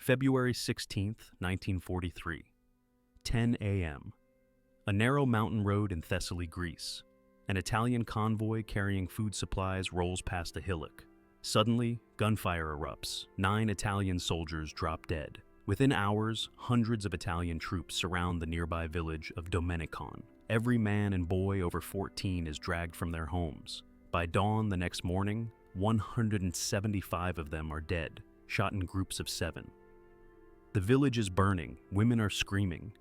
February 16th, 1943. 10 a.m. A narrow mountain road in Thessaly, Greece. An Italian convoy carrying food supplies rolls past a hillock. Suddenly, gunfire erupts. 9 Italian soldiers drop dead. Within hours, hundreds of Italian troops surround the nearby village of Domenicon. Every man and boy over 14 is dragged from their homes. By dawn the next morning, 175 of them are dead, shot in groups of 7. The village is burning, women are screaming,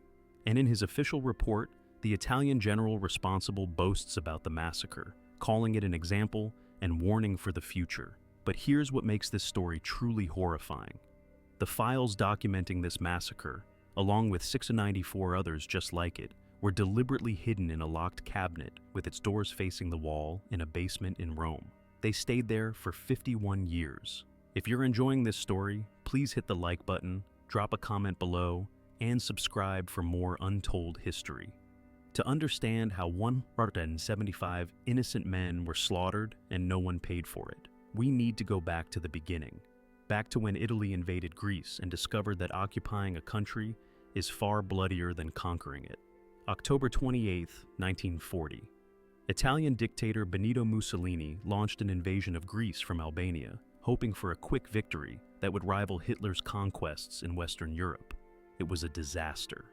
and in his official report, the Italian general responsible boasts about the massacre, calling it an example and warning for the future. But here's what makes this story truly horrifying. The files documenting this massacre, along with 694 others just like it, were deliberately hidden in a locked cabinet with its doors facing the wall in a basement in Rome. They stayed there for 51 years. If you're enjoying this story, please hit the like button, drop a comment below, and subscribe for more untold history. To understand how 175 innocent men were slaughtered and no one paid for it, we need to go back to the beginning, back to when Italy invaded Greece and discovered that occupying a country is far bloodier than conquering it. October 28, 1940. Italian dictator Benito Mussolini launched an invasion of Greece from Albania, hoping for a quick victory that would rival Hitler's conquests in Western Europe. It was a disaster.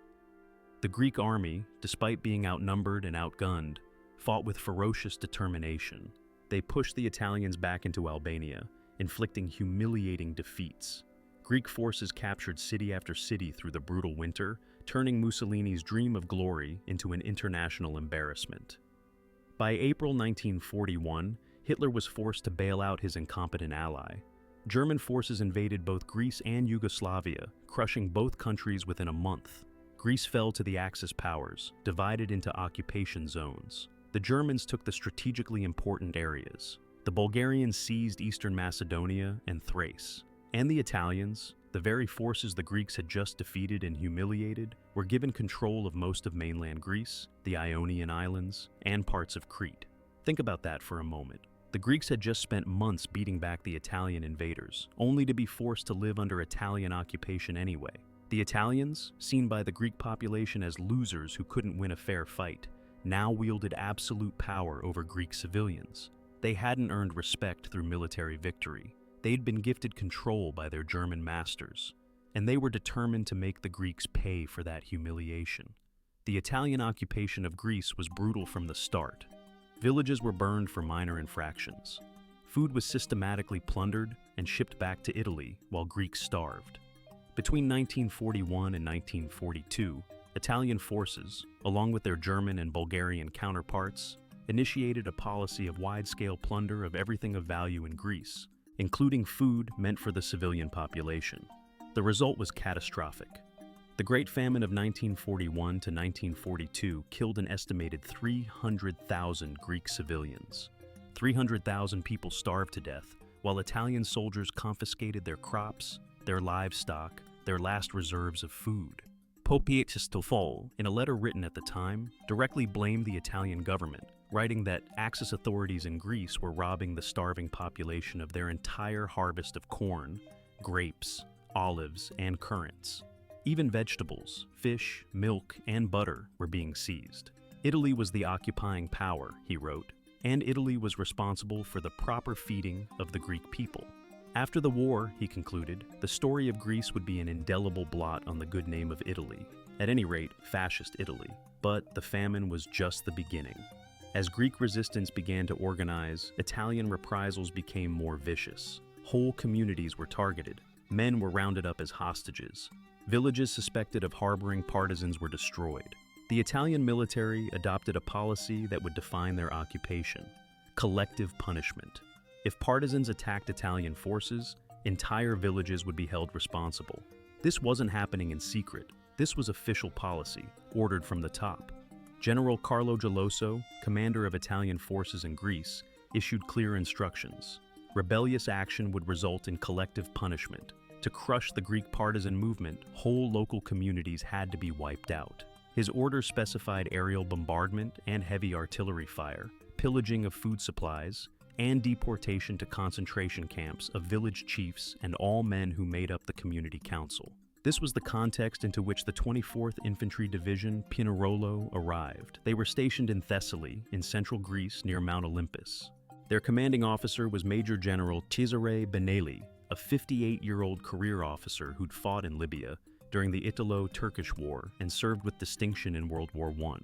The Greek army, despite being outnumbered and outgunned, fought with ferocious determination. They pushed the Italians back into Albania, inflicting humiliating defeats. Greek forces captured city after city through the brutal winter, turning Mussolini's dream of glory into an international embarrassment. By April 1941, Hitler was forced to bail out his incompetent ally. German forces invaded both Greece and Yugoslavia, crushing both countries within a month. Greece fell to the Axis powers, divided into occupation zones. The Germans took the strategically important areas. The Bulgarians seized Eastern Macedonia and Thrace. And the Italians, the very forces the Greeks had just defeated and humiliated, were given control of most of mainland Greece, the Ionian Islands, and parts of Crete. Think about that for a moment. The Greeks had just spent months beating back the Italian invaders, only to be forced to live under Italian occupation anyway. The Italians, seen by the Greek population as losers who couldn't win a fair fight, now wielded absolute power over Greek civilians. They hadn't earned respect through military victory. They'd been gifted control by their German masters, and they were determined to make the Greeks pay for that humiliation. The Italian occupation of Greece was brutal from the start. Villages were burned for minor infractions. Food was systematically plundered and shipped back to Italy while Greeks starved. Between 1941 and 1942, Italian forces, along with their German and Bulgarian counterparts, initiated a policy of wide-scale plunder of everything of value in Greece, including food meant for the civilian population. The result was catastrophic. The Great Famine of 1941 to 1942 killed an estimated 300,000 Greek civilians. 300,000 people starved to death, while Italian soldiers confiscated their crops, their livestock, their last reserves of food. Pope Paul, in a letter written at the time, directly blamed the Italian government, writing that Axis authorities in Greece were robbing the starving population of their entire harvest of corn, grapes, olives, and currants. Even vegetables, fish, milk, and butter were being seized. Italy was the occupying power, he wrote, and Italy was responsible for the proper feeding of the Greek people. After the war, he concluded, the story of Greece would be an indelible blot on the good name of Italy, at any rate, fascist Italy. But the famine was just the beginning. As Greek resistance began to organize, Italian reprisals became more vicious. Whole communities were targeted. Men were rounded up as hostages. Villages suspected of harboring partisans were destroyed. The Italian military adopted a policy that would define their occupation: collective punishment. If partisans attacked Italian forces, entire villages would be held responsible. This wasn't happening in secret. This was official policy, ordered from the top. General Carlo Geloso, commander of Italian forces in Greece, issued clear instructions. Rebellious action would result in collective punishment. To crush the Greek partisan movement, whole local communities had to be wiped out. His orders specified aerial bombardment and heavy artillery fire, pillaging of food supplies, and deportation to concentration camps of village chiefs and all men who made up the community council. This was the context into which the 24th Infantry Division Pinerolo arrived. They were stationed in Thessaly, in central Greece near Mount Olympus. Their commanding officer was Major General Cesare Benelli, a 58-year-old career officer who'd fought in Libya during the Italo-Turkish War and served with distinction in World War I.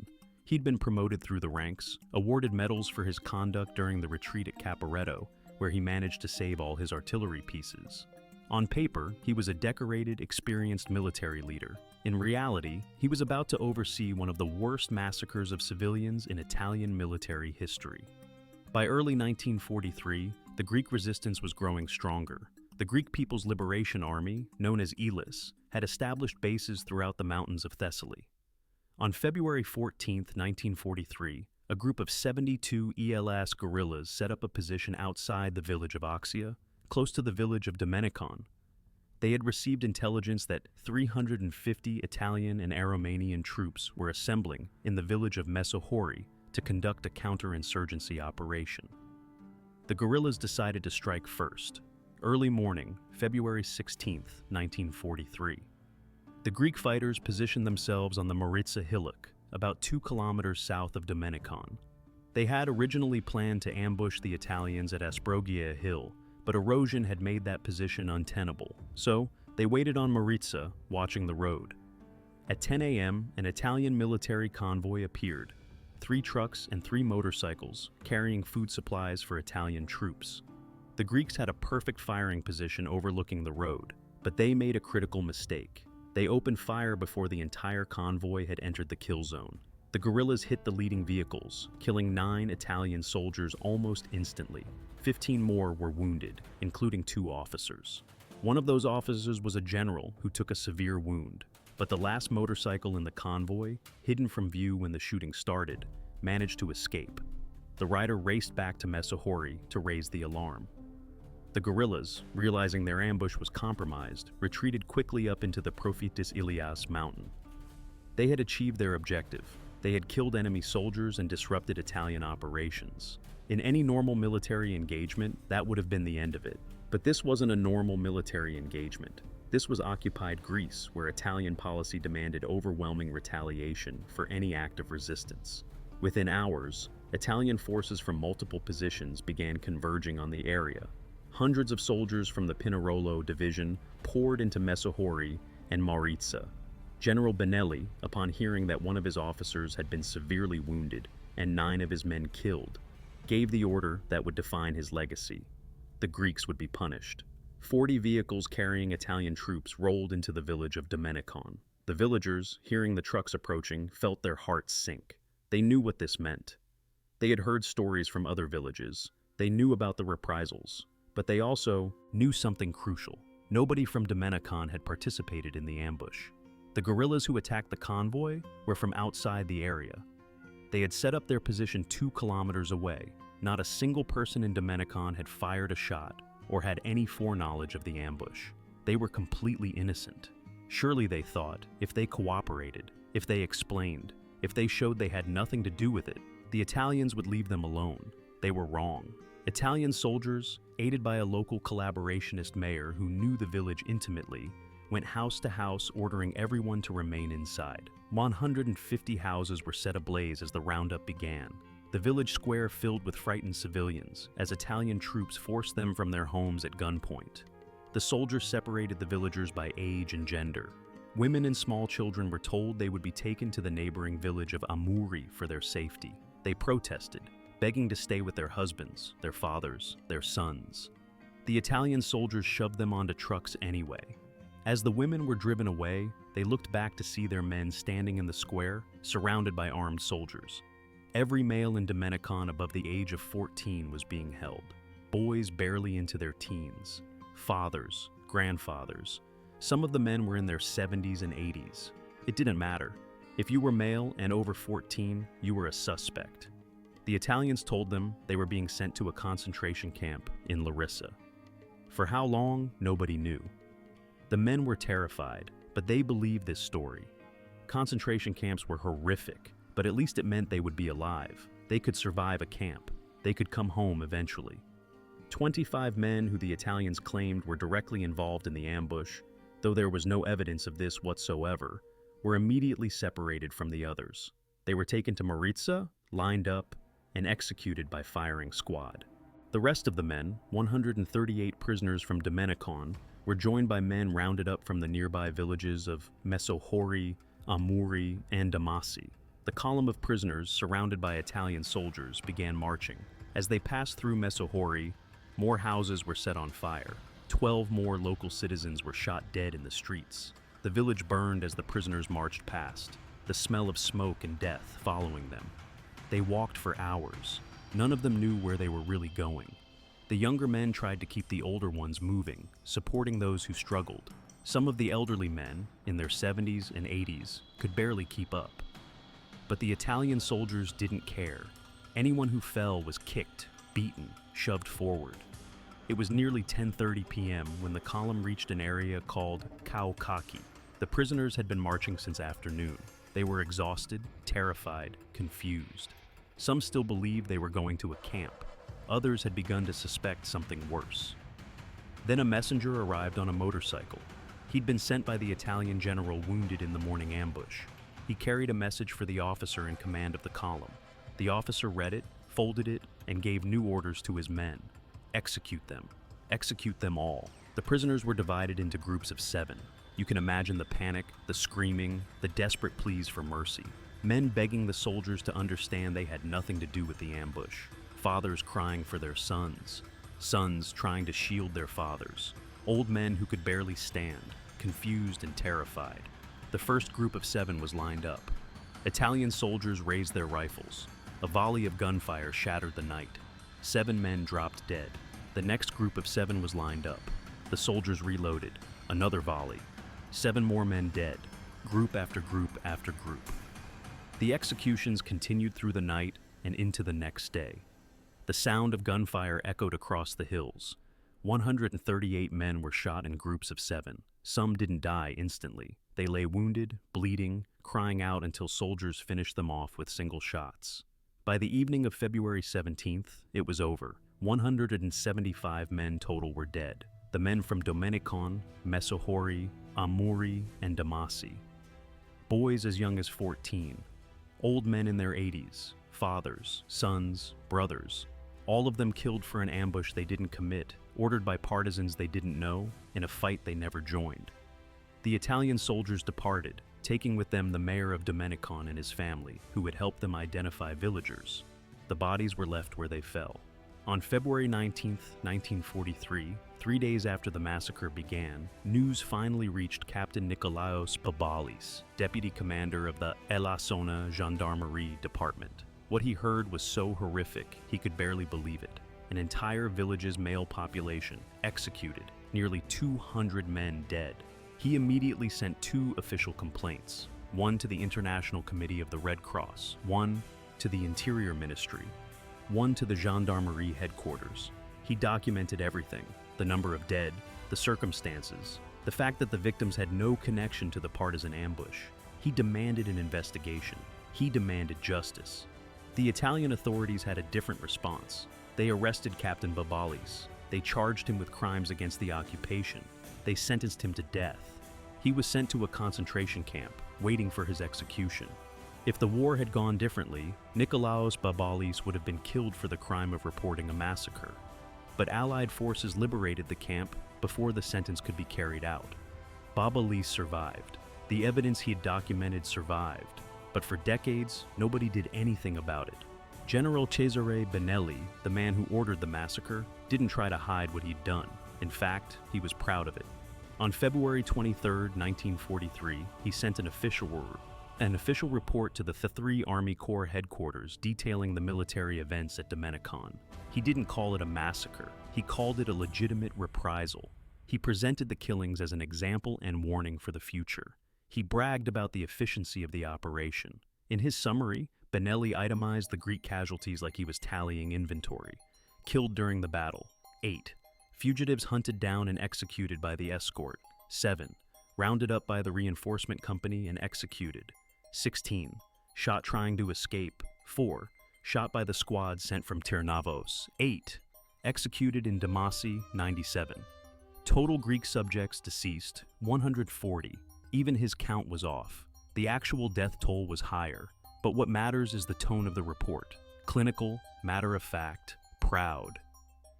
He'd been promoted through the ranks, awarded medals for his conduct during the retreat at Caporetto, where he managed to save all his artillery pieces. On paper, he was a decorated, experienced military leader. In reality, he was about to oversee one of the worst massacres of civilians in Italian military history. By early 1943, the Greek resistance was growing stronger. The Greek People's Liberation Army, known as Elis, had established bases throughout the mountains of Thessaly. On February 14, 1943, a group of 72 ELS guerrillas set up a position outside the village of Oxia, close to the village of Domenicon. They had received intelligence that 350 Italian and Aromanian troops were assembling in the village of Mesohori to conduct a counterinsurgency operation. The guerrillas decided to strike first, early morning, February 16, 1943. The Greek fighters positioned themselves on the Maritsa hillock, about 2 kilometers south of Domenicon. They had originally planned to ambush the Italians at Asprogia Hill, but erosion had made that position untenable, so they waited on Maritsa, watching the road. At 10 a.m., an Italian military convoy appeared, 3 trucks and 3 motorcycles carrying food supplies for Italian troops. The Greeks had a perfect firing position overlooking the road, but they made a critical mistake. They opened fire before the entire convoy had entered the kill zone. The guerrillas hit the leading vehicles, killing 9 Italian soldiers almost instantly. 15 more were wounded, including 2 officers. One of those officers was a general who took a severe wound, but the last motorcycle in the convoy, hidden from view when the shooting started, managed to escape. The rider raced back to Mesohori to raise the alarm. The guerrillas, realizing their ambush was compromised, retreated quickly up into the Prophytis Ilias mountain. They had achieved their objective. They had killed enemy soldiers and disrupted Italian operations. In any normal military engagement, that would have been the end of it. But this wasn't a normal military engagement. This was occupied Greece, where Italian policy demanded overwhelming retaliation for any act of resistance. Within hours, Italian forces from multiple positions began converging on the area. Hundreds of soldiers from the Pinerolo division poured into Mesohori and Maritsa. General Benelli, upon hearing that one of his officers had been severely wounded and 9 of his men killed, gave the order that would define his legacy. The Greeks would be punished. 40 vehicles carrying Italian troops rolled into the village of Domenicon. The villagers, hearing the trucks approaching, felt their hearts sink. They knew what this meant. They had heard stories from other villages. They knew about the reprisals. But they also knew something crucial. Nobody from Domenicon had participated in the ambush. The guerrillas who attacked the convoy were from outside the area. They had set up their position 2 kilometers away. Not a single person in Domenicon had fired a shot or had any foreknowledge of the ambush. They were completely innocent. Surely, they thought, if they cooperated, if they explained, if they showed they had nothing to do with it, the Italians would leave them alone. They were wrong. Italian soldiers, aided by a local collaborationist mayor who knew the village intimately, went house to house ordering everyone to remain inside. 150 houses were set ablaze as the roundup began. The village square filled with frightened civilians as Italian troops forced them from their homes at gunpoint. The soldiers separated the villagers by age and gender. Women and small children were told they would be taken to the neighboring village of Amuri for their safety. They protested, begging to stay with their husbands, their fathers, their sons. The Italian soldiers shoved them onto trucks anyway. As the women were driven away, they looked back to see their men standing in the square, surrounded by armed soldiers. Every male in Domenicon above the age of 14 was being held. Boys barely into their teens. Fathers, grandfathers. Some of the men were in their 70s and 80s. It didn't matter. If you were male and over 14, you were a suspect. The Italians told them they were being sent to a concentration camp in Larissa. For how long, nobody knew. The men were terrified, but they believed this story. Concentration camps were horrific, but at least it meant they would be alive. They could survive a camp. They could come home eventually. 25 men who the Italians claimed were directly involved in the ambush, though there was no evidence of this whatsoever, were immediately separated from the others. They were taken to Maritza, lined up, and executed by firing squad. The rest of the men, 138 prisoners from Domenicon, were joined by men rounded up from the nearby villages of Mesohori, Amuri, and Damasi. The column of prisoners, surrounded by Italian soldiers, began marching. As they passed through Mesohori, more houses were set on fire. 12 more local citizens were shot dead in the streets. The village burned as the prisoners marched past, the smell of smoke and death following them. They walked for hours. None of them knew where they were really going. The younger men tried to keep the older ones moving, supporting those who struggled. Some of the elderly men, in their 70s and 80s, could barely keep up. But the Italian soldiers didn't care. Anyone who fell was kicked, beaten, shoved forward. It was nearly 10:30 p.m. when the column reached an area called Kaukaki. The prisoners had been marching since afternoon. They were exhausted, terrified, confused. Some still believed they were going to a camp. Others had begun to suspect something worse. Then a messenger arrived on a motorcycle. He'd been sent by the Italian general wounded in the morning ambush. He carried a message for the officer in command of the column. The officer read it, folded it, and gave new orders to his men. Execute them. Execute them all. The prisoners were divided into groups of 7. You can imagine the panic, the screaming, the desperate pleas for mercy. Men begging the soldiers to understand they had nothing to do with the ambush. Fathers crying for their sons. Sons trying to shield their fathers. Old men who could barely stand, confused and terrified. The first group of 7 was lined up. Italian soldiers raised their rifles. A volley of gunfire shattered the night. 7 men dropped dead. The next group of 7 was lined up. The soldiers reloaded. Another volley. 7 more men dead. Group after group after group. The executions continued through the night and into the next day. The sound of gunfire echoed across the hills. 138 men were shot in groups of 7. Some didn't die instantly. They lay wounded, bleeding, crying out until soldiers finished them off with single shots. By the evening of February 17th, it was over. 175 men total were dead. The men from Domenicon, Mesohori, Amuri, and Damasi. Boys as young as 14. Old men in their 80s. Fathers, sons, brothers. All of them killed for an ambush they didn't commit, ordered by partisans they didn't know, in a fight they never joined. The Italian soldiers departed, taking with them the mayor of Domenicon and his family, who had helped them identify villagers. The bodies were left where they fell. On February 19, 1943, 3 days after the massacre began, news finally reached Captain Nikolaos Babalis, deputy commander of the Elasona Gendarmerie Department. What he heard was so horrific, he could barely believe it. An entire village's male population executed, nearly 200 men dead. He immediately sent 2 official complaints, one to the International Committee of the Red Cross, one to the Interior Ministry, one to the Gendarmerie headquarters. He documented everything, the number of dead, the circumstances, the fact that the victims had no connection to the partisan ambush. He demanded an investigation. He demanded justice. The Italian authorities had a different response. They arrested Captain Babalis. They charged him with crimes against the occupation. They sentenced him to death. He was sent to a concentration camp, waiting for his execution. If the war had gone differently, Nikolaos Babalis would have been killed for the crime of reporting a massacre. But Allied forces liberated the camp before the sentence could be carried out. Babalis survived. The evidence he had documented survived. But for decades, nobody did anything about it. General Cesare Benelli, the man who ordered the massacre, didn't try to hide what he'd done. In fact, he was proud of it. On February 23, 1943, he sent an official report to the 3 Army Corps headquarters detailing the military events at Domenicon. He didn't call it a massacre. He called it a legitimate reprisal. He presented the killings as an example and warning for the future. He bragged about the efficiency of the operation. In his summary, Benelli itemized the Greek casualties like he was tallying inventory. Killed during the battle, 8. Fugitives hunted down and executed by the escort, 7. Rounded up by the reinforcement company and executed, 16. Shot trying to escape, 4. Shot by the squad sent from Ternavos, 8. Executed in Damacy, 97. Total Greek subjects deceased, 140. Even his count was off. The actual death toll was higher. But what matters is the tone of the report. Clinical, matter-of-fact, proud.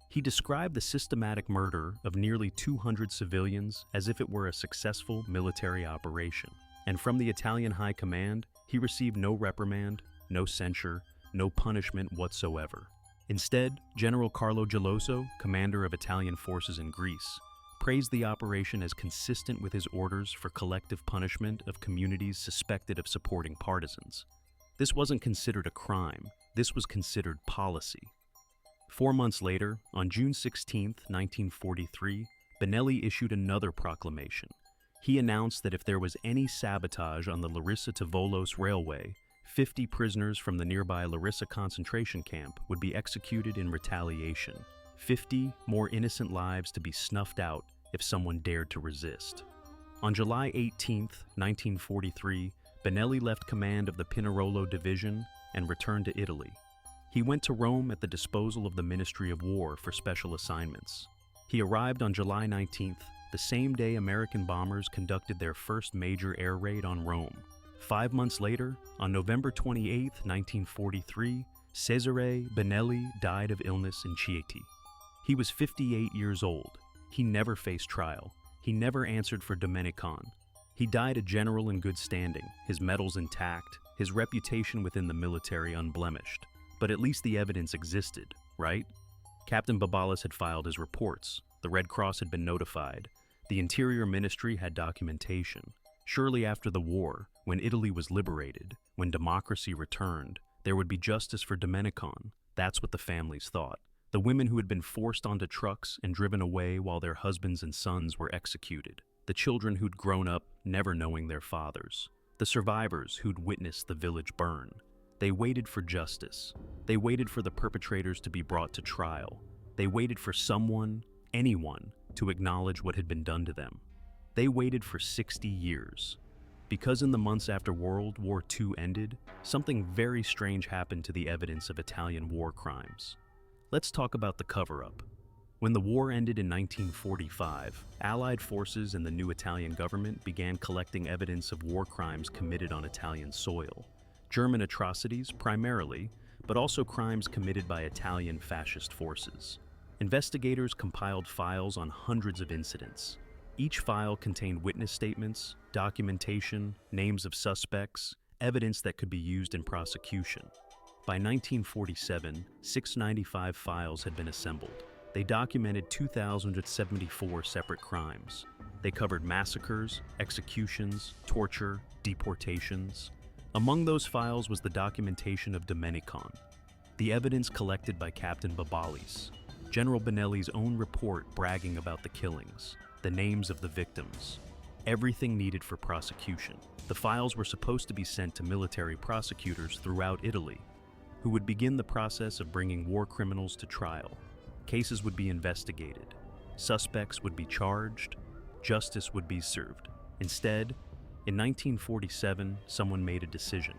He described the systematic murder of nearly 200 civilians as if it were a successful military operation. And from the Italian High Command, he received no reprimand, no censure, no punishment whatsoever. Instead, General Carlo Geloso, commander of Italian forces in Greece, praised the operation as consistent with his orders for collective punishment of communities suspected of supporting partisans. This wasn't considered a crime, this was considered policy. 4 months later, on June 16, 1943, Benelli issued another proclamation. He announced that if there was any sabotage on the Larissa to Volos railway, 50 prisoners from the nearby Larissa concentration camp would be executed in retaliation. 50 more innocent lives to be snuffed out if someone dared to resist. On July 18, 1943, Benelli left command of the Pinerolo Division and returned to Italy. He went to Rome at the disposal of the Ministry of War for special assignments. He arrived on July 19th, the same day American bombers conducted their first major air raid on Rome. 5 months later, on November 28, 1943, Cesare Benelli died of illness in Chieti. He was 58 years old. He never faced trial. He never answered for Domenicon. He died a general in good standing, his medals intact, his reputation within the military unblemished. But at least the evidence existed, right? Captain Babalis had filed his reports. The Red Cross had been notified. The Interior Ministry had documentation. Surely after the war, when Italy was liberated, when democracy returned, there would be justice for Domenicon. That's what the families thought. The women who had been forced onto trucks and driven away while their husbands and sons were executed. The children who'd grown up never knowing their fathers. The survivors who'd witnessed the village burn. They waited for justice. They waited for the perpetrators to be brought to trial. They waited for someone, anyone, to acknowledge what had been done to them. They waited for 60 years. Because in the months after World War II ended, something very strange happened to the evidence of Italian war crimes. Let's talk about the cover-up. When the war ended in 1945, Allied forces and the new Italian government began collecting evidence of war crimes committed on Italian soil. German atrocities, primarily, but also crimes committed by Italian fascist forces. Investigators compiled files on hundreds of incidents. Each file contained witness statements, documentation, names of suspects, evidence that could be used in prosecution. By 1947, 695 files had been assembled. They documented 2,074 separate crimes. They covered massacres, executions, torture, deportations. Among those files was the documentation of Domenicon, the evidence collected by Captain Babalis, General Benelli's own report bragging about the killings, the names of the victims, everything needed for prosecution. The files were supposed to be sent to military prosecutors throughout Italy, who would begin the process of bringing war criminals to trial. Cases would be investigated, suspects would be charged, justice would be served. Instead, in 1947, someone made a decision.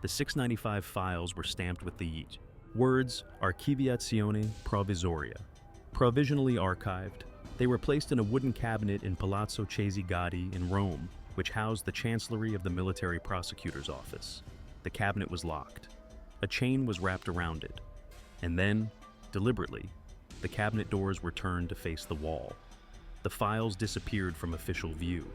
The 695 files were stamped with the words Archiviazione Provvisoria, provisionally archived. They were placed in a wooden cabinet in Palazzo Cesi Gatti in Rome, which housed the chancellery of the military prosecutor's office. The cabinet was locked. A chain was wrapped around it. And then, deliberately, the cabinet doors were turned to face the wall. The files disappeared from official view.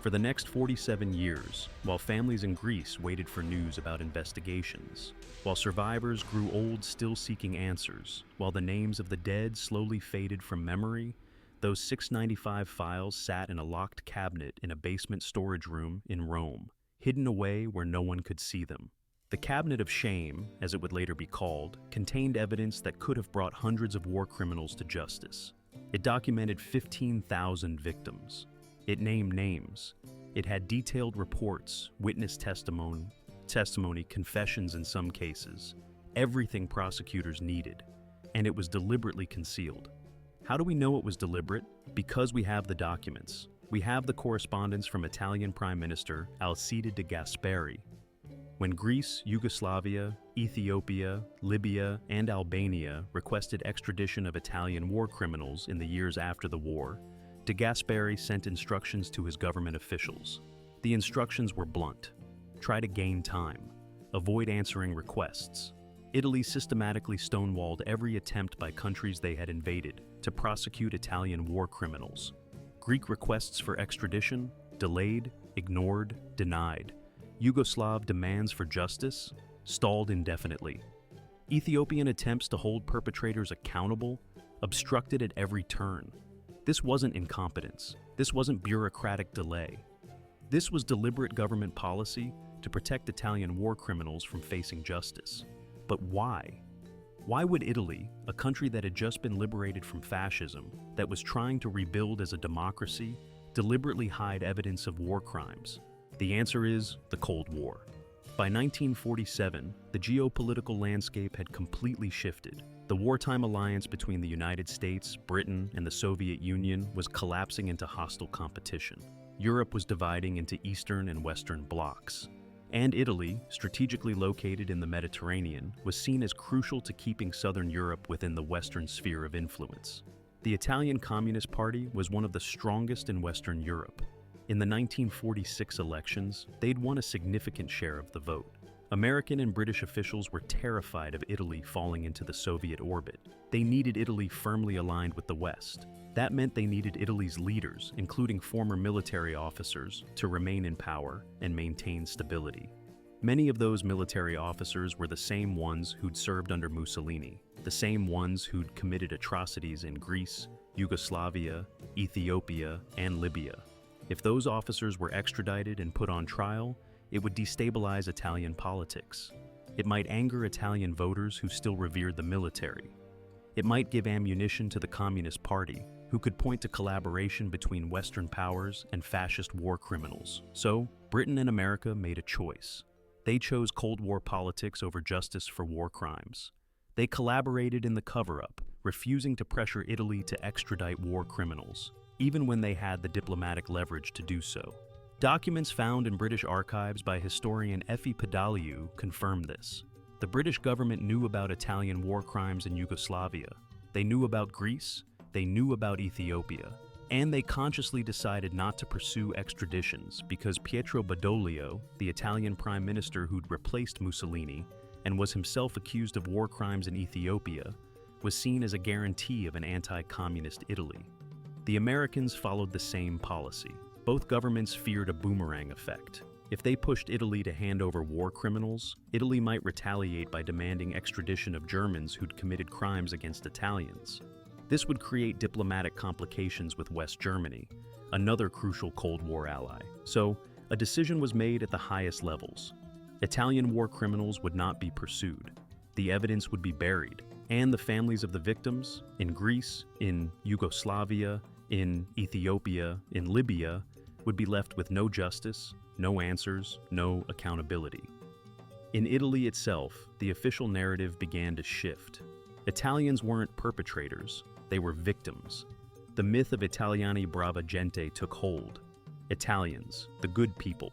For the next 47 years, while families in Greece waited for news about investigations, while survivors grew old still seeking answers, while the names of the dead slowly faded from memory, those 695 files sat in a locked cabinet in a basement storage room in Rome, hidden away where no one could see them. The Cabinet of Shame, as it would later be called, contained evidence that could have brought hundreds of war criminals to justice. It documented 15,000 victims. It named names. It had detailed reports, witness testimony, confessions in some cases, everything prosecutors needed, and it was deliberately concealed. How do we know it was deliberate? Because we have the documents. We have the correspondence from Italian Prime Minister Alcide de Gasperi. When Greece, Yugoslavia, Ethiopia, Libya, and Albania requested extradition of Italian war criminals in the years after the war, De Gasperi sent instructions to his government officials. The instructions were blunt. Try to gain time. Avoid answering requests. Italy systematically stonewalled every attempt by countries they had invaded to prosecute Italian war criminals. Greek requests for extradition, delayed, ignored, denied. Yugoslav demands for justice, stalled indefinitely. Ethiopian attempts to hold perpetrators accountable, obstructed at every turn. This wasn't incompetence. This wasn't bureaucratic delay. This was deliberate government policy to protect Italian war criminals from facing justice. But why? Why would Italy, a country that had just been liberated from fascism, that was trying to rebuild as a democracy, deliberately hide evidence of war crimes? The answer is the Cold War. By 1947, the geopolitical landscape had completely shifted. The wartime alliance between the United States, Britain, and the Soviet Union was collapsing into hostile competition. Europe was dividing into Eastern and Western blocs. And Italy, strategically located in the Mediterranean, was seen as crucial to keeping Southern Europe within the Western sphere of influence. The Italian Communist Party was one of the strongest in Western Europe. In the 1946 elections, they'd won a significant share of the vote. American and British officials were terrified of Italy falling into the Soviet orbit. They needed Italy firmly aligned with the West. That meant they needed Italy's leaders, including former military officers, to remain in power and maintain stability. Many of those military officers were the same ones who'd served under Mussolini, the same ones who'd committed atrocities in Greece, Yugoslavia, Ethiopia, and Libya. If those officers were extradited and put on trial, it would destabilize Italian politics. It might anger Italian voters who still revered the military. It might give ammunition to the Communist Party, who could point to collaboration between Western powers and fascist war criminals. So, Britain and America made a choice. They chose Cold War politics over justice for war crimes. They collaborated in the cover-up, refusing to pressure Italy to extradite war criminals, even when they had the diplomatic leverage to do so. Documents found in British archives by historian Effie Pedaliou confirm this. The British government knew about Italian war crimes in Yugoslavia. They knew about Greece, they knew about Ethiopia, and they consciously decided not to pursue extraditions because Pietro Badoglio, the Italian prime minister who'd replaced Mussolini and was himself accused of war crimes in Ethiopia, was seen as a guarantee of an anti-communist Italy. The Americans followed the same policy. Both governments feared a boomerang effect. If they pushed Italy to hand over war criminals, Italy might retaliate by demanding extradition of Germans who'd committed crimes against Italians. This would create diplomatic complications with West Germany, another crucial Cold War ally. So, a decision was made at the highest levels. Italian war criminals would not be pursued. The evidence would be buried, and the families of the victims, in Greece, in Yugoslavia, in Ethiopia, in Libya, would be left with no justice, no answers, no accountability. In Italy itself, the official narrative began to shift. Italians weren't perpetrators, they were victims. The myth of Italiani brava gente took hold. Italians, the good people.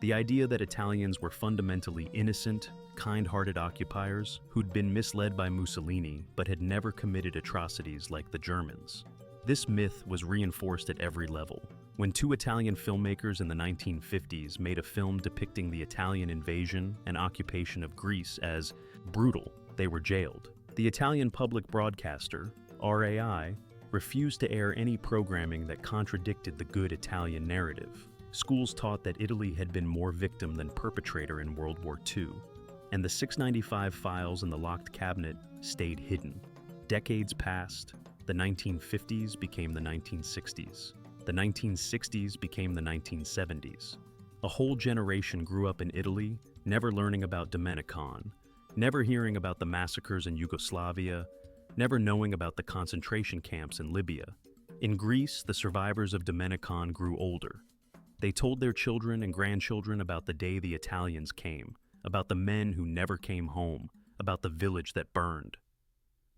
The idea that Italians were fundamentally innocent, kind-hearted occupiers who'd been misled by Mussolini but had never committed atrocities like the Germans. This myth was reinforced at every level. When two Italian filmmakers in the 1950s made a film depicting the Italian invasion and occupation of Greece as brutal, they were jailed. The Italian public broadcaster, RAI, refused to air any programming that contradicted the good Italian narrative. Schools taught that Italy had been more victim than perpetrator in World War II, and the 695 files in the locked cabinet stayed hidden. Decades passed. The 1950s became the 1960s. The 1960s became the 1970s. A whole generation grew up in Italy, never learning about Domenicon, never hearing about the massacres in Yugoslavia, never knowing about the concentration camps in Libya. In Greece, the survivors of Domenicon grew older. They told their children and grandchildren about the day the Italians came, about the men who never came home, about the village that burned.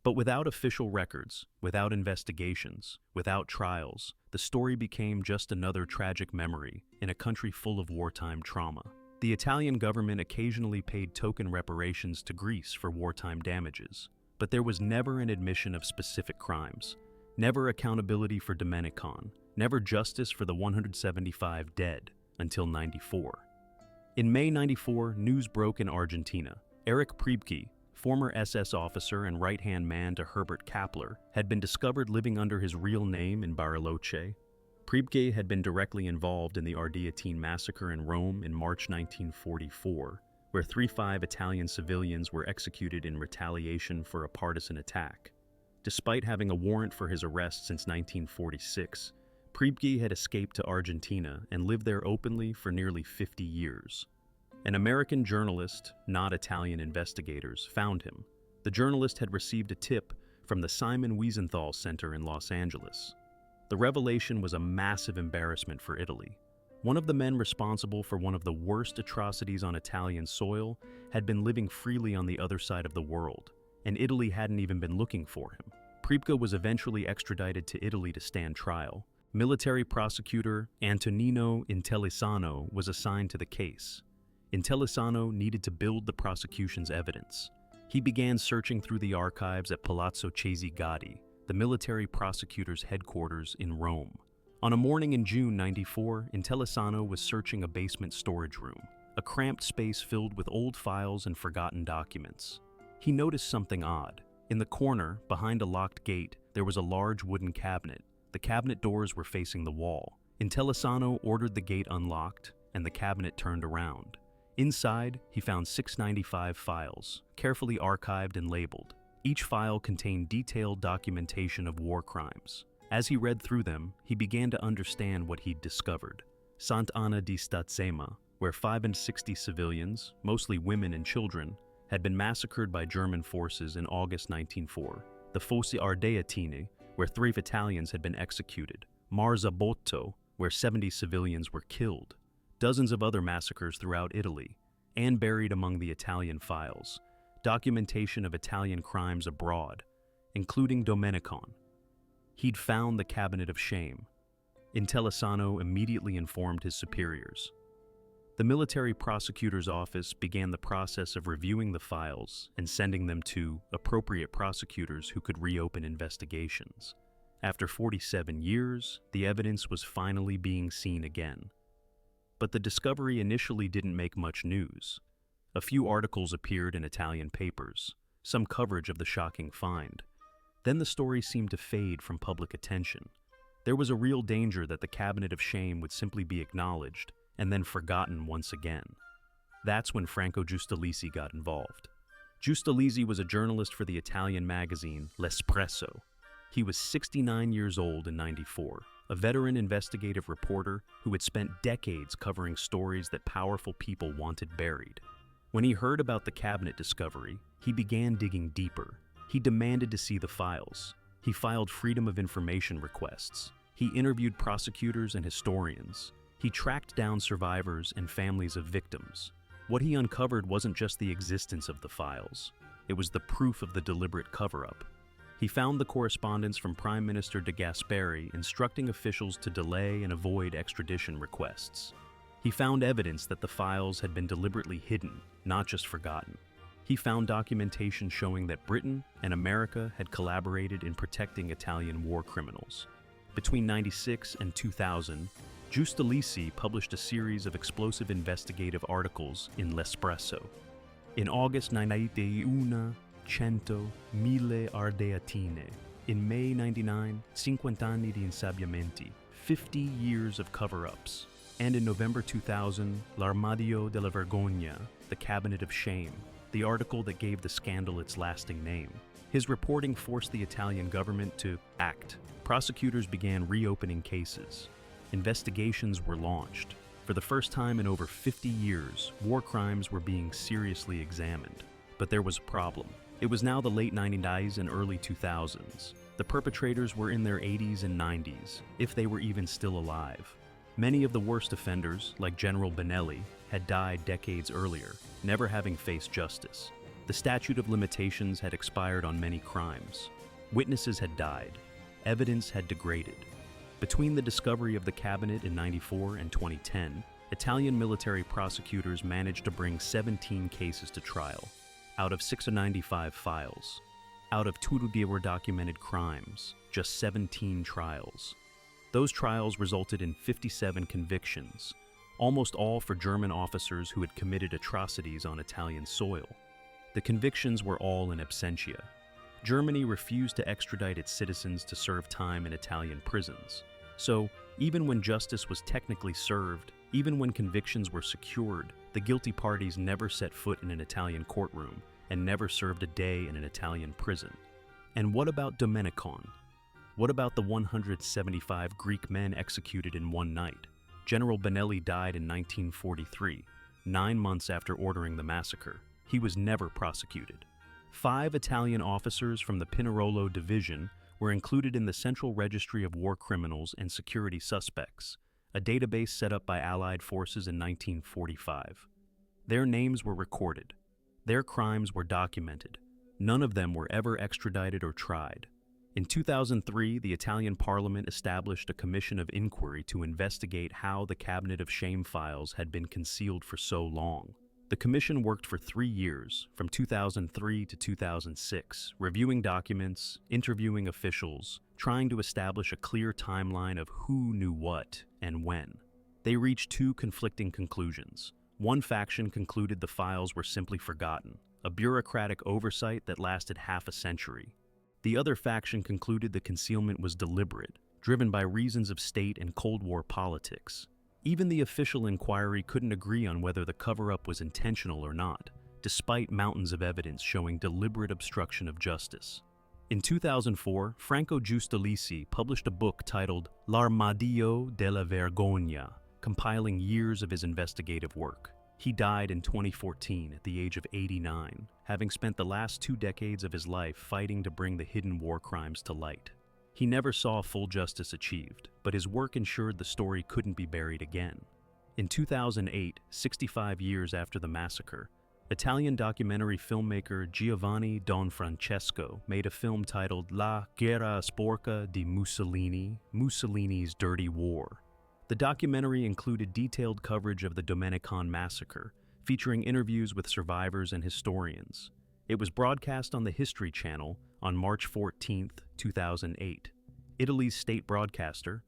But without official records, without investigations, without trials, the story became just another tragic memory in a country full of wartime trauma. The Italian government occasionally paid token reparations to Greece for wartime damages, but there was never an admission of specific crimes, never accountability for Domenicon, never justice for the 175 dead until 94. In May 94, news broke in Argentina. Erich Priebke, former SS officer and right-hand man to Herbert Kappler, had been discovered living under his real name in Bariloche. Priebke had been directly involved in the Ardeatine massacre in Rome in March 1944, where 35 Italian civilians were executed in retaliation for a partisan attack. Despite having a warrant for his arrest since 1946, Priebke had escaped to Argentina and lived there openly for nearly 50 years. An American journalist, not Italian investigators, found him. The journalist had received a tip from the Simon Wiesenthal Center in Los Angeles. The revelation was a massive embarrassment for Italy. One of the men responsible for one of the worst atrocities on Italian soil had been living freely on the other side of the world, and Italy hadn't even been looking for him. Priebke was eventually extradited to Italy to stand trial. Military prosecutor Antonino Intellisano was assigned to the case. Intellisano needed to build the prosecution's evidence. He began searching through the archives at Palazzo Chesi Gatti, the military prosecutor's headquarters in Rome. On a morning in June 94, Intellisano was searching a basement storage room, a cramped space filled with old files and forgotten documents. He noticed something odd. In the corner, behind a locked gate, there was a large wooden cabinet. The cabinet doors were facing the wall. Intellisano ordered the gate unlocked, and the cabinet turned around. Inside, he found 695 files, carefully archived and labeled. Each file contained detailed documentation of war crimes. As he read through them, he began to understand what he'd discovered. Sant'Anna di Stazzema, where 65 civilians, mostly women and children, had been massacred by German forces in August 1904. The Fossi Ardeatine, where 3 Italians had been executed. Marzabotto, where 70 civilians were killed. Dozens of other massacres throughout Italy, and buried among the Italian files. Documentation of Italian crimes abroad, including Domenicon. He'd found the cabinet of shame. Intellisano immediately informed his superiors. The military prosecutor's office began the process of reviewing the files and sending them to appropriate prosecutors who could reopen investigations. After 47 years, the evidence was finally being seen again. But the discovery initially didn't make much news. A few articles appeared in Italian papers, some coverage of the shocking find. Then the story seemed to fade from public attention. There was a real danger that the cabinet of shame would simply be acknowledged and then forgotten once again. That's when Franco Giustalizzi got involved. Giustalizzi was a journalist for the Italian magazine L'Espresso. He was 69 years old in '94, a veteran investigative reporter who had spent decades covering stories that powerful people wanted buried. When he heard about the cabinet discovery, he began digging deeper. He demanded to see the files. He filed Freedom of Information requests. He interviewed prosecutors and historians. He tracked down survivors and families of victims. What he uncovered wasn't just the existence of the files. It was the proof of the deliberate cover-up. He found the correspondence from Prime Minister de Gasperi instructing officials to delay and avoid extradition requests. He found evidence that the files had been deliberately hidden, not just forgotten. He found documentation showing that Britain and America had collaborated in protecting Italian war criminals. Between '96 and 2000, Giustalizzi published a series of explosive investigative articles in L'Espresso. In August 91, 100.000 Ardeatine. In May 99, 50 anni di insabbiamenti, 50 years of cover-ups. And in November 2000, L'Armadio della Vergogna, the Cabinet of Shame, the article that gave the scandal its lasting name. His reporting forced the Italian government to act. Prosecutors began reopening cases. Investigations were launched. For the first time in over 50 years, war crimes were being seriously examined. But there was a problem. It was now the late 90s and early 2000s. The perpetrators were in their 80s and 90s, if they were even still alive. Many of the worst offenders, like General Benelli, had died decades earlier, never having faced justice. The statute of limitations had expired on many crimes. Witnesses had died. Evidence had degraded. Between the discovery of the cabinet in '94 and 2010, Italian military prosecutors managed to bring 17 cases to trial, out of 695 files. Out of 200 documented crimes, just 17 trials. Those trials resulted in 57 convictions, almost all for German officers who had committed atrocities on Italian soil. The convictions were all in absentia. Germany refused to extradite its citizens to serve time in Italian prisons. So, even when justice was technically served, even when convictions were secured, the guilty parties never set foot in an Italian courtroom and never served a day in an Italian prison. And what about Domenicon? What about the 175 Greek men executed in one night? General Benelli died in 1943, 9 months after ordering the massacre. He was never prosecuted. 5 Italian officers from the Pinerolo Division were included in the Central Registry of War Criminals and Security Suspects, a database set up by Allied forces in 1945. Their names were recorded. Their crimes were documented. None of them were ever extradited or tried. In 2003, the Italian parliament established a commission of inquiry to investigate how the Cabinet of Shame files had been concealed for so long. The commission worked for 3 years, from 2003 to 2006, reviewing documents, interviewing officials, trying to establish a clear timeline of who knew what and when. They reached 2 conflicting conclusions. One faction concluded the files were simply forgotten, a bureaucratic oversight that lasted half a century. The other faction concluded the concealment was deliberate, driven by reasons of state and Cold War politics. Even the official inquiry couldn't agree on whether the cover-up was intentional or not, despite mountains of evidence showing deliberate obstruction of justice. In 2004, Franco Giustolici published a book titled L'Armadillo della Vergogna, compiling years of his investigative work. He died in 2014 at the age of 89, having spent the last 2 decades of his life fighting to bring the hidden war crimes to light. He never saw full justice achieved, but his work ensured the story couldn't be buried again. In 2008, 65 years after the massacre, Italian documentary filmmaker Giovanni Don Francesco made a film titled La Guerra Sporca di Mussolini, Mussolini's Dirty War. The documentary included detailed coverage of the Domenicon massacre, featuring interviews with survivors and historians. It was broadcast on the History Channel on March 14, 2008. Italy's state broadcaster,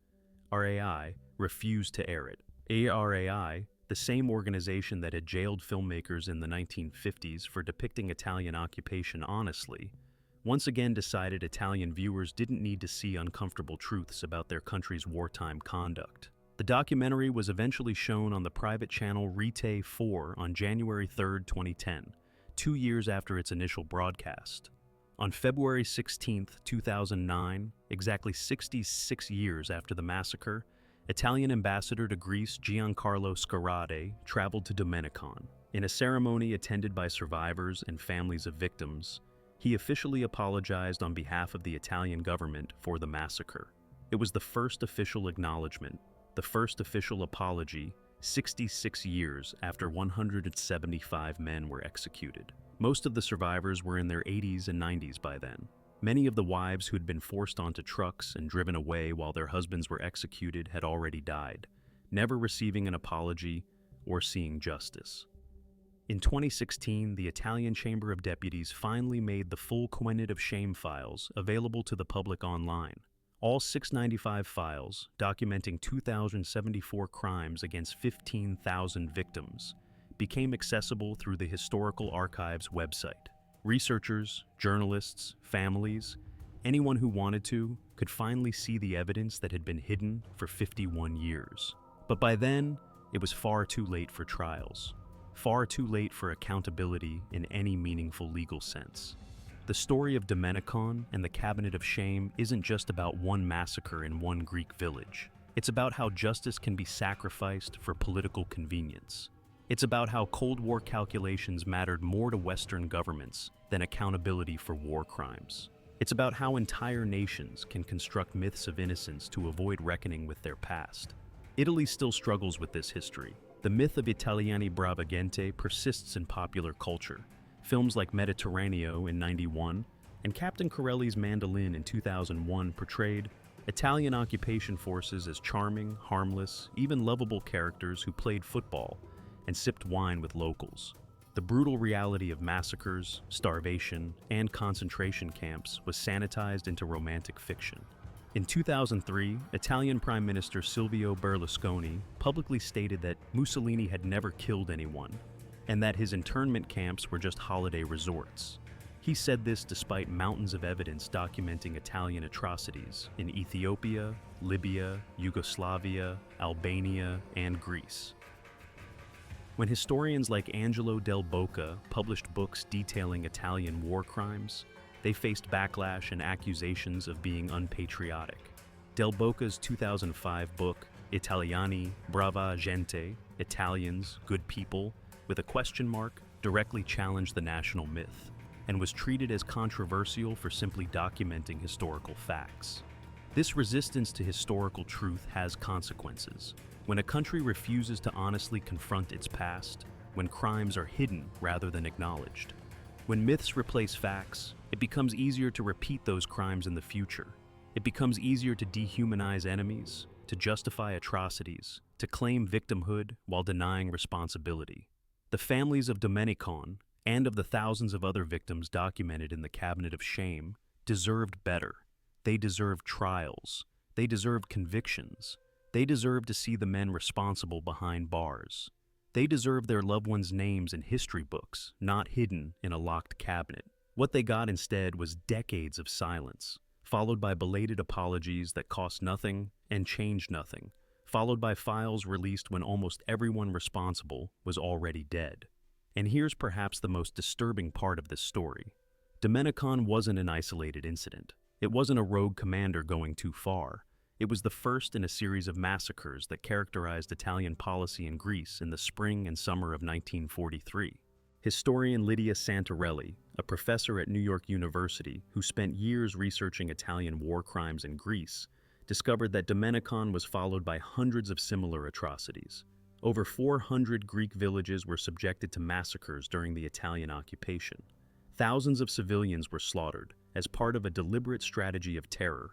RAI, refused to air it. RAI, the same organization that had jailed filmmakers in the 1950s for depicting Italian occupation honestly, once again decided Italian viewers didn't need to see uncomfortable truths about their country's wartime conduct. The documentary was eventually shown on the private channel Rete 4 on January 3, 2010, 2 years after its initial broadcast. On February 16, 2009, exactly 66 years after the massacre, Italian ambassador to Greece Giancarlo Scarrade traveled to Domenicon. In a ceremony attended by survivors and families of victims, he officially apologized on behalf of the Italian government for the massacre. It was the first official acknowledgement, the first official apology, 66 years after 175 men were executed. Most of the survivors were in their 80s and 90s by then. Many of the wives who had been forced onto trucks and driven away while their husbands were executed had already died, never receiving an apology or seeing justice. In 2016, the Italian Chamber of Deputies finally made the full Cabinet of Shame files available to the public online. All 695 files, documenting 2,074 crimes against 15,000 victims, became accessible through the Historical Archives website. Researchers, journalists, families, anyone who wanted to, could finally see the evidence that had been hidden for 51 years. But by then, it was far too late for trials, far too late for accountability in any meaningful legal sense. The story of Domenicon and the Cabinet of Shame isn't just about one massacre in one Greek village. It's about how justice can be sacrificed for political convenience. It's about how Cold War calculations mattered more to Western governments than accountability for war crimes. It's about how entire nations can construct myths of innocence to avoid reckoning with their past. Italy still struggles with this history. The myth of Italiani Bravagente persists in popular culture. Films like Mediterraneo in '91 and Captain Corelli's Mandolin in 2001 portrayed Italian occupation forces as charming, harmless, even lovable characters who played football and sipped wine with locals. The brutal reality of massacres, starvation, and concentration camps was sanitized into romantic fiction. In 2003, Italian Prime Minister Silvio Berlusconi publicly stated that Mussolini had never killed anyone, and that his internment camps were just holiday resorts. He said this despite mountains of evidence documenting Italian atrocities in Ethiopia, Libya, Yugoslavia, Albania, and Greece. When historians like Angelo Del Boca published books detailing Italian war crimes, they faced backlash and accusations of being unpatriotic. Del Boca's 2005 book, Italiani, Brava Gente, Italians, Good People, with a question mark, directly challenged the national myth, and was treated as controversial for simply documenting historical facts. This resistance to historical truth has consequences. When a country refuses to honestly confront its past, when crimes are hidden rather than acknowledged, when myths replace facts, it becomes easier to repeat those crimes in the future. It becomes easier to dehumanize enemies, to justify atrocities, to claim victimhood while denying responsibility. The families of Domenicon, and of the thousands of other victims documented in the Cabinet of Shame, deserved better. They deserved trials. They deserved convictions. They deserved to see the men responsible behind bars. They deserved their loved ones' names in history books, not hidden in a locked cabinet. What they got instead was decades of silence, followed by belated apologies that cost nothing and changed nothing, followed by files released when almost everyone responsible was already dead. And here's perhaps the most disturbing part of this story. Domenicon wasn't an isolated incident. It wasn't a rogue commander going too far. It was the first in a series of massacres that characterized Italian policy in Greece in the spring and summer of 1943. Historian Lydia Santarelli, a professor at New York University who spent years researching Italian war crimes in Greece, discovered that Domenicon was followed by hundreds of similar atrocities. Over 400 Greek villages were subjected to massacres during the Italian occupation. Thousands of civilians were slaughtered as part of a deliberate strategy of terror.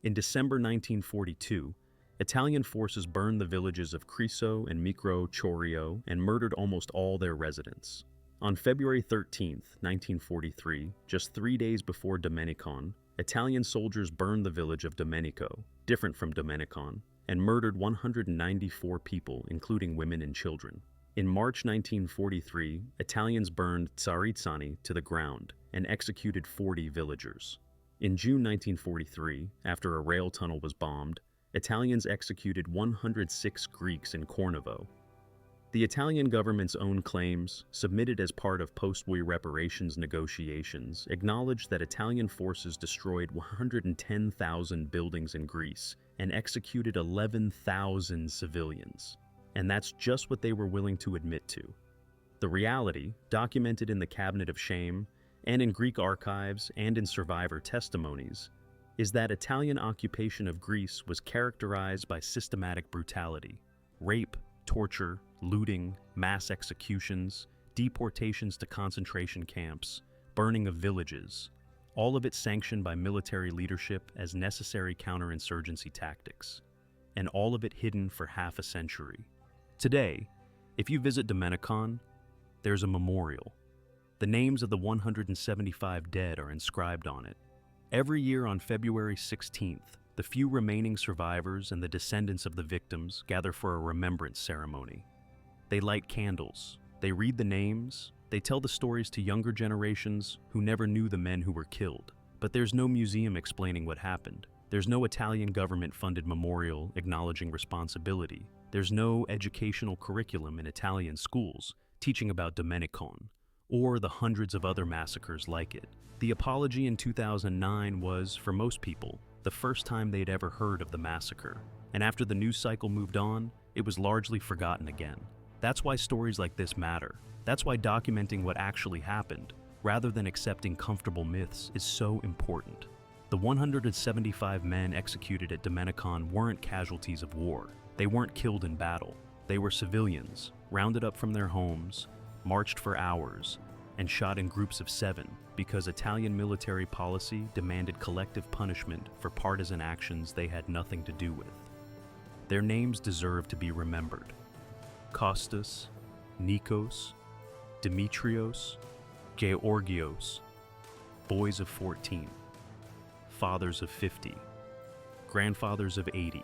In December 1942, Italian forces burned the villages of Criso and Micro Chorio and murdered almost all their residents. On February 13, 1943, just 3 days before Domenicon, Italian soldiers burned the village of Domenico, different from Domenicon, and murdered 194 people, including women and children. In March 1943, Italians burned Tsaritsani to the ground and executed 40 villagers. In June 1943, after a rail tunnel was bombed, Italians executed 106 Greeks in Cornovo. The Italian government's own claims, submitted as part of post-war reparations negotiations, acknowledged that Italian forces destroyed 110,000 buildings in Greece and executed 11,000 civilians. And that's just what they were willing to admit to. The reality, documented in the Cabinet of Shame, and in Greek archives and in survivor testimonies, is that Italian occupation of Greece was characterized by systematic brutality, rape, torture, looting, mass executions, deportations to concentration camps, burning of villages, all of it sanctioned by military leadership as necessary counterinsurgency tactics, and all of it hidden for half a century. Today, if you visit Domenicon, there's a memorial. The names of the 175 dead are inscribed on it. Every year on February 16th, the few remaining survivors and the descendants of the victims gather for a remembrance ceremony. They light candles, they read the names, they tell the stories to younger generations who never knew the men who were killed. But there's no museum explaining what happened. There's no Italian government-funded memorial acknowledging responsibility. There's no educational curriculum in Italian schools teaching about Domenicon, or the hundreds of other massacres like it. The apology in 2009 was, for most people, the first time they'd ever heard of the massacre. And after the news cycle moved on, it was largely forgotten again. That's why stories like this matter. That's why documenting what actually happened, rather than accepting comfortable myths, is so important. The 175 men executed at Domenicon weren't casualties of war. They weren't killed in battle. They were civilians, rounded up from their homes, marched for hours, and shot in groups of 7 because Italian military policy demanded collective punishment for partisan actions they had nothing to do with. Their names deserve to be remembered: Kostas, Nikos, Dimitrios, Georgios, boys of 14, fathers of 50, grandfathers of 80.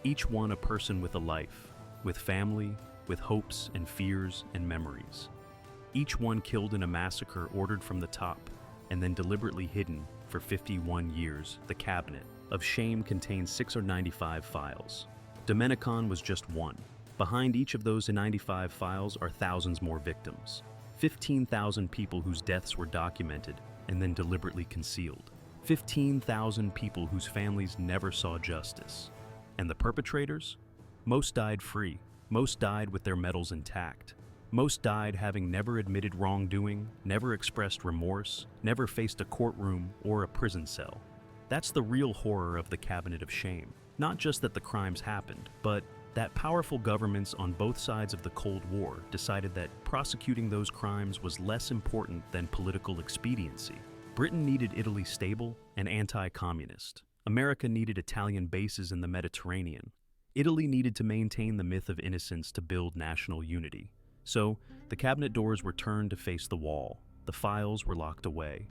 Each one a person with a life, with family, with hopes and fears and memories. Each one killed in a massacre ordered from the top and then deliberately hidden for 51 years. The cabinet of shame contains 695 files. Domenicon was just one. Behind each of those 95 files are thousands more victims. 15,000 people whose deaths were documented and then deliberately concealed. 15,000 people whose families never saw justice. And the perpetrators? Most died free. Most died with their medals intact. Most died having never admitted wrongdoing, never expressed remorse, never faced a courtroom or a prison cell. That's the real horror of the Cabinet of Shame. Not just that the crimes happened, but that powerful governments on both sides of the Cold War decided that prosecuting those crimes was less important than political expediency. Britain needed Italy stable and anti-communist. America needed Italian bases in the Mediterranean. Italy needed to maintain the myth of innocence to build national unity. So, the cabinet doors were turned to face the wall. The files were locked away.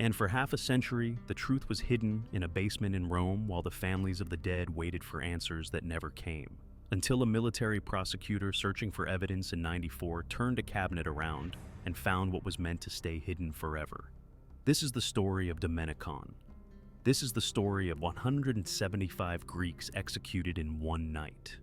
And for half a century, the truth was hidden in a basement in Rome while the families of the dead waited for answers that never came. Until a military prosecutor searching for evidence in '94 turned a cabinet around and found what was meant to stay hidden forever. This is the story of Domenicon. This is the story of 175 Greeks executed in one night.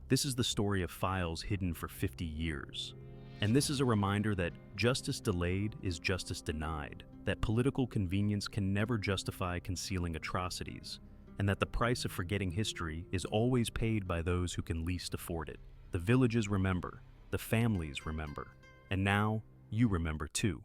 This is the story of files hidden for 50 years. And this is a reminder that justice delayed is justice denied, that political convenience can never justify concealing atrocities, and that the price of forgetting history is always paid by those who can least afford it. The villages remember, the families remember, and now you remember too.